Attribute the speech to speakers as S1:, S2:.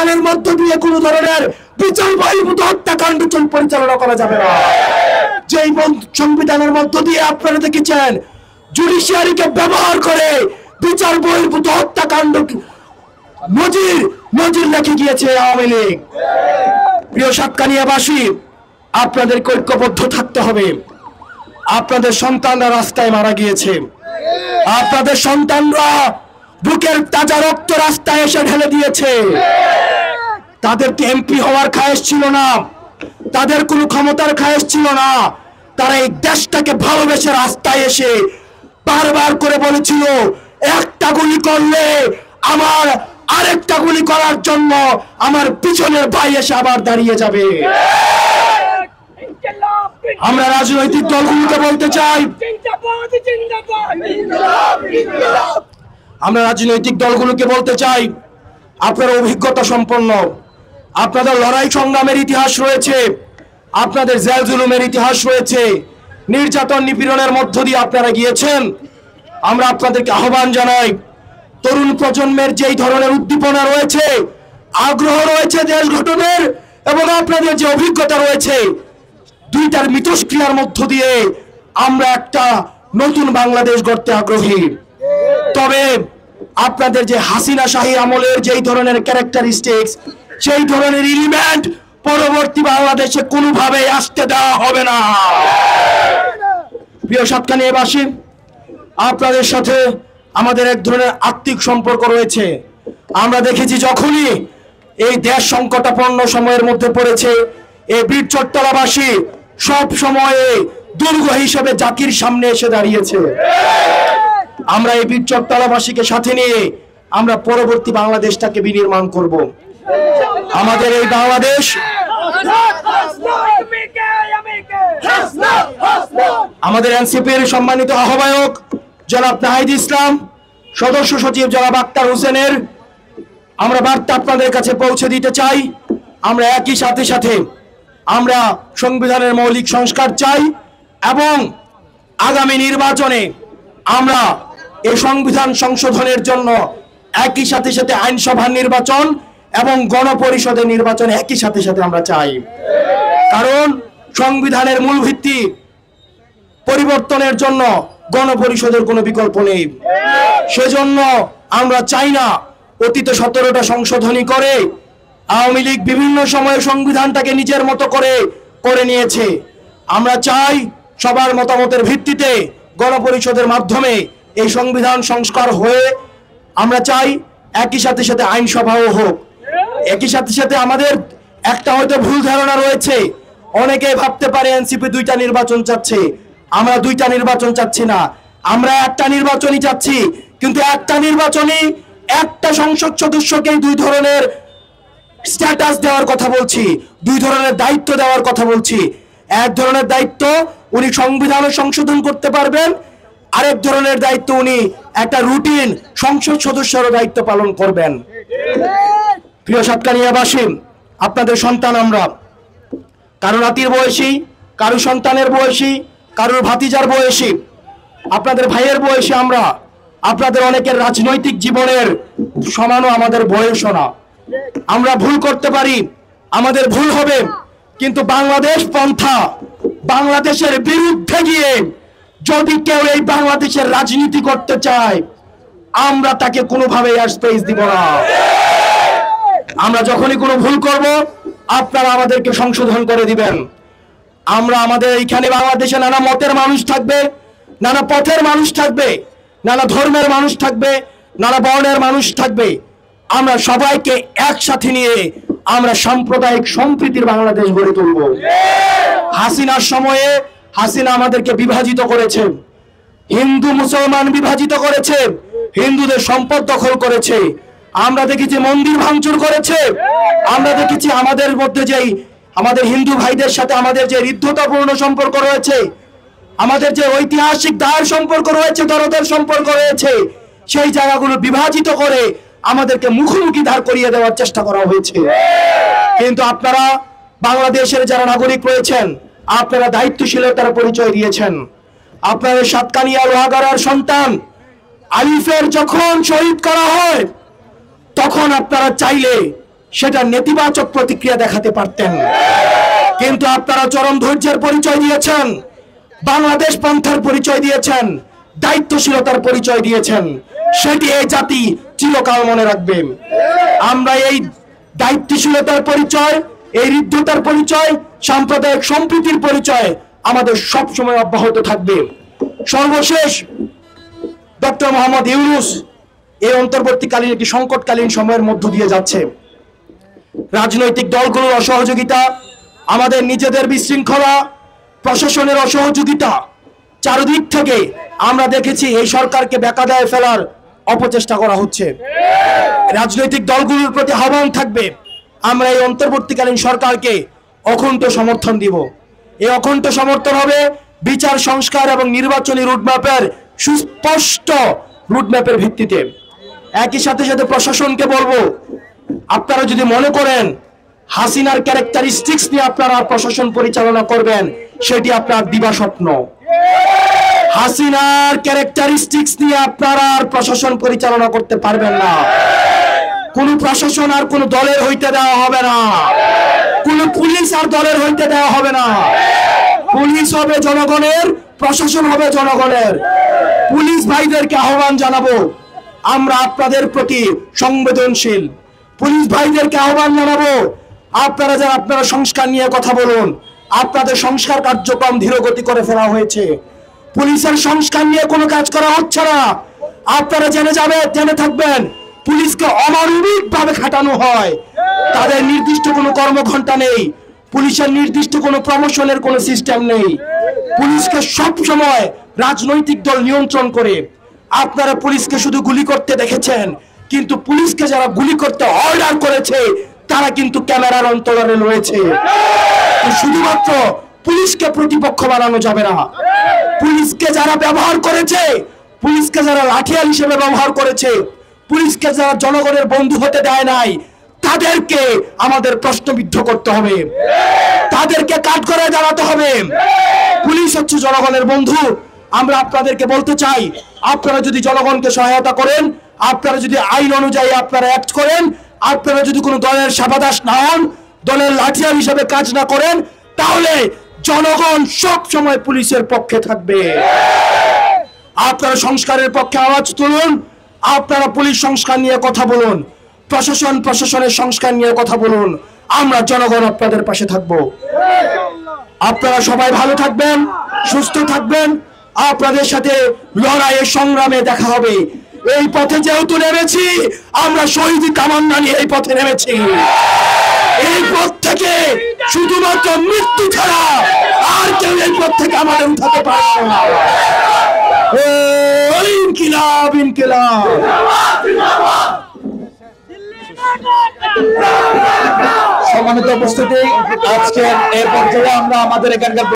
S1: সংবিধানের মধ্য দিয়ে কোনো ধরনের বিচার বহির্ভূত হত্যাকাণ্ড পরিচালনা করা যাবে না। যেই সংবিধানের মধ্য দিয়ে আপনারা দেখেছেন জুডিশিয়ারিকে ব্যবহার করে বিচার বহির্ভূত হত্যাকাণ্ড নজির রেখে গিয়েছে আওয়ামী লীগ। প্রিয় সাতকানিয়াবাসী, আপনাদের ঐক্যবদ্ধ থাকতে হবে। আপনাদের সন্তানরা রাস্তায় মারা গিয়েছে, আপনাদের সন্তানরা বুকের তাজা রক্ত রাস্তায় এসে ঢেলে দিয়েছে। তাদের এমপি হওয়ার খায়েশ ছিল না, তাদের কোনো ক্ষমতার খায়েশ ছিল না। তারা এই দেশটাকে ভালোবেসে রাস্তায় এসে বারবার করে বলেছিল একটা গুলি করলে আমার আরেকটা গুলি করার জন্য আমার পিছনের ভাই এসে আবার দাঁড়িয়ে যাবে। আমরা রাজনৈতিক দলগুলোকে বলতে চাই, আপনারা অভিজ্ঞতা সম্পন্ন, আপনাদের লড়াই সংগ্রামের ইতিহাস রয়েছে, আপনাদের জেল জুলুমের ইতিহাস রয়েছে, নির্যাতন নিপীড়নের মধ্য দিয়ে আপনারা গিয়েছেন। আমরা আপনাদেরকে আহ্বান জানাই, তরুণ প্রজন্মের যেই ধরনের উদ্দীপনা রয়েছে, আগ্রহ রয়েছে দেশ গঠনের, এবং আপনাদের যে অভিজ্ঞতা রয়েছে, দুইটার মিথস্ক্রিয়ার মধ্য দিয়ে আমরা একটা নতুন বাংলাদেশ গড়তে আগ্রহী। তবে আপনাদের যে হাসিনা শাহী আমলের যেই ধরনের ক্যারেক্টারিস্টিক্স, সেই ধরনের এলিমেন্ট পরবর্তী বাংলাদেশে কোনোভাবেই আসতে দেওয়া হবে না। প্রিয় সাতকানিয়াবাসী, আপনাদের সাথে আমাদের এক ধরনের আত্মিক সম্পর্ক রয়েছে। আমরা দেখেছি যখনই এই দেশ সংকটাপন্ন সময়ের মধ্যে পড়েছে, এই বীর চট্টলাবাসী সব সময়ে দুর্গ হিসেবে জাতির সামনে এসে দাঁড়িয়েছে। আমরা এই বীর চট্টলাবাসীকে সাথে নিয়ে আমরা পরবর্তী বাংলাদেশটাকে বিনির্মাণ করব। আমাদের এই বাংলাদেশ, আমাদের এনসিপির সম্মানিত আহ্বায়ক জনাব নাহিদ ইসলাম, সদস্য সচিব জনাব আক্তার হোসেনের আমরা বার্তা আপনাদের কাছে পৌঁছে দিতে চাই। আমরা একই সাথে আমরা সংবিধানের মৌলিক সংস্কার চাই, এবং আগামী নির্বাচনে আমরা এই সংবিধান সংশোধনের জন্য একই সাথে আইনসভার নির্বাচন এবং গণপরিষদের নির্বাচন একই সাথে আমরা চাই। কারণ সংবিধানের মূল ভিত্তি পরিবর্তনের জন্য গণপরিষদের কোনো বিকল্প নেই। সেজন্য আমরা চাই না অতীতে 17টা সংশোধনী করে আওয়ামী লীগ বিভিন্ন সময়ে সংবিধানটাকে নিজের মতো করে নিয়েছে। আমরা চাই সবার মতামতের ভিত্তিতে গণপরিষদের মাধ্যমে এই সংবিধান সংস্কার হয়ে, আমরা চাই একই সাথে আইনসভাও হোক। একই সাথে আমাদের একটা হয়তো ভুল ধারণা রয়েছে, অনেকে ভাবতে পারে এনসিপি 2টা নির্বাচন চাচ্ছে। আমরা 2টা নির্বাচন চাচ্ছি না, আমরা একটা নির্বাচনই চাচ্ছি। কিন্তু একটা নির্বাচনই একটা সংসদ সদস্যকে 2 ধরনের স্ট্যাটাস দেওয়ার কথা বলছি, 2 ধরনের দায়িত্ব দেওয়ার কথা বলছি। এক ধরনের দায়িত্ব উনি সংবিধান সংশোধন করতে পারবেন, আরেক ধরনের দায়িত্ব উনি একটা রুটিন সংসদ সদস্যের দায়িত্ব পালন করবেন। প্রিয় সাতকানিয়াবাসী, আপনাদের সন্তান আমরা, কারো নাতির বয়সী, কারো সন্তানের বয়সী, কারোর ভাতিজার বয়সী, আপনাদের ভাইয়ের বয়সী আমরা। আপনাদের অনেকের রাজনৈতিক জীবনের সমানও আমাদের বয়সও না। আমরা ভুল করতে পারি, আমাদের ভুল হবে, কিন্তু বাংলাদেশ পন্থা, বাংলাদেশের বিরুদ্ধে গিয়ে যদি কেউ এই বাংলাদেশের রাজনীতি করতে চায়, আমরা তাকে কোনোভাবেই আর স্পেস দিব না। আমরা যখনই কোনো ভুল করব, আপনারা আমাদেরকে সংশোধন করে দিবেন। আমরা আমাদের এইখানে বাংলাদেশে নানা মতের মানুষ থাকবে, নানা পথের মানুষ থাকবে, নানা ধর্মের মানুষ থাকবে, নানা বর্ণের মানুষ থাকবে। আমরা সবাইকে একসাথে নিয়ে আমরা সাম্প্রদায়িক সম্প্রীতির বাংলাদেশ গড়ে তুলব। হাসিনার সময়ে হাসিনা আমাদেরকে বিভাজিত করেছে, হিন্দু মুসলমান বিভাজিত করেছে, হিন্দুদের সম্পদ দখল করেছে। আমরা দেখেছি মন্দির ভাঙচুর করেছে। আমরা দেখেছি আমাদের মধ্যে যেই আমাদের হিন্দু ভাইদের সাথে আমাদের যে হৃদ্যতাপূর্ণ সম্পর্ক রয়েছে, আমাদের যে ঐতিহাসিক দায়ের সম্পর্ক রয়েছে, দরদের সম্পর্ক রয়েছে, সেই জায়গাগুলো বিভাজিত করে আমাদেরকে মুখোমুখি দাঁড় করিয়ে দেওয়ার চেষ্টা করা হয়েছে। কিন্তু আপনারা বাংলাদেশের যারা নাগরিক রয়েছেন, আপনারা দায়িত্বশীলতার পরিচয় দিয়েছেন। আপনাদের সাতকানিয়া লোহাগাড়ার সন্তান আলিফের যখন শহীদ করা হয়, তখন আপনারা চাইলে সেটা নেতিবাচক প্রতিক্রিয়া দেখাতে পারতেন, কিন্তু আপনারা চরম ধৈর্যের পরিচয় দিয়েছেন, বাংলাদেশ পন্থার পরিচয় দিয়েছেন, দায়িত্বশীলতার পরিচয় দিয়েছেন। সেটি এই জাতি চিরকাল মনে রাখবে। আমরা এই দায়িত্বশীলতার পরিচয়, এই হৃদ্যতার পরিচয়, সাম্প্রদায়িক সম্প্রীতির পরিচয় আমাদের সব সময় অব্যাহত থাকবে। সর্বশেষ, ডক্টর মোহাম্মদ ইউনূস এই অন্তর্বর্তীকালীন একটি সংকটকালীন সময়ের মধ্য দিয়ে যাচ্ছে। রাজনৈতিক দলগুলোর অসহযোগিতা, আমাদের নিজেদের বিশৃঙ্খলা, প্রশাসনের অসহযোগিতা, চারিদিক থেকে আমরা দেখেছি এই সরকারকে বেকায়দায় ফেলার অপচেষ্টা করা হচ্ছে। রাজনৈতিক দলগুলোর প্রতি আহ্বান থাকবে, আমরা এই অন্তর্বর্তীকালীন সরকারকে অখণ্ড সমর্থন দিব। এই অখণ্ড সমর্থন হবে বিচার সংস্কার এবং নির্বাচনী রুটম্যাপের সুস্পষ্ট রুটম্যাপের ভিত্তিতে। একই সাথে সাথে প্রশাসনকে বলবো, আপনারা যদি মনে করেন হাসিনার ক্যারেক্টারিস্টিক্স নিয়ে আপনারা প্রশাসন পরিচালনা করবেন, সেটি আপনার দিবা স্বপ্ন। হাসিনার ক্যারেক্টারিস্টিক্স নিয়ে আপনারা আর প্রশাসন পরিচালনা করতে পারবেন না। কোন প্রশাসন আর কোন দলের হইতে দেওয়া হবে না, কোন পুলিশ আর দলের হইতে দেওয়া হবে না। পুলিশ হবে জনগণের, প্রশাসন হবে জনগণের। পুলিশ ভাইদেরকে আহ্বান জানাবো, আমরা আপনাদের প্রতি সংবেদনশীল। পুলিশ ভাইদেরকে আহ্বান জানাবো, আপনারা যারা আপনারা সংস্কার নিয়ে কথা বলুন, আপনাদের সংস্কার কার্যক্রম ধীরগতি করে ফেলা হয়েছে। পুলিশের সংস্কার নিয়ে কোনো কাজ করা হচ্ছে না। আপনারা জেনে থাকবেন, পুলিশকে অমানবিক ভাবে খাটানো হয়। তাদের নির্দিষ্ট কোনো কর্মঘণ্টা নেই, পুলিশের নির্দিষ্ট কোনো প্রমোশনের কোনো সিস্টেম নেই। পুলিশকে সব সময় রাজনৈতিক দল নিয়ন্ত্রণ করে। আপনারা পুলিশকে শুধু গুলি করতে দেখেছেন, কিন্তু পুলিশকে যারা গুলি করতে অর্ডার করেছে তারা কিন্তু ক্যামেরার অন্তরালে রয়েছে। শুধুমাত্র পুলিশকে প্রতিপক্ষ বানানো যাবে না। পুলিশকে যারা ব্যবহার করেছে, পুলিশকে যারা লাঠিয়াল হিসেবে ব্যবহার করেছে, পুলিশকে যারা জনগণের বন্ধু হতে দেয় নাই, তাদেরকে আমাদের প্রশ্নবিদ্ধ করতে হবে, তাদেরকে কাঠগড়ায় দাঁড়াতে হবে। পুলিশ হচ্ছে জনগণের বন্ধু। আমরা আপনাদেরকে বলতে চাই, আপনারা যদি জনগণকে সহায়তা করেন, আপনারা যদি আইন অনুযায়ী আপনারা অ্যাক্ট করেন, আপনারা যদি কোনো দলের সাবাদাস না হন, দলের লাঠিয়াল হিসেবে কাজ না করেন, তাহলে জনগণ সব সময় পুলিশের পক্ষে থাকবে। আপনারা সংস্কারের পক্ষে আওয়াজ তুলুন, আপনারা পুলিশ সংস্কার নিয়ে কথা বলুন, প্রশাসনের সংস্কার নিয়ে কথা বলুন। আমরা জনগণ আপনাদের পাশে থাকব। আপনারা সবাই ভালো থাকবেন, সুস্থ থাকবেন। আপনাদের সাথে লড়াইয়ের সংগ্রামে দেখা হবে। এই পথে যেহেতু নেমেছি, আমরা শহীদ তামান্না নিয়ে এই পথে নেমেছি। এই পথ থেকে শুধুমাত্র মৃত্যু ছাড়া আর কেউ এই পথ থেকে আমাদের উঠাতে পারবে না। ইনকিলাব, ইনকিলাব।
S2: সম্মানিত উপস্থিতি, আজকে এই পর্যায়ে আমরা আমাদের এখানকার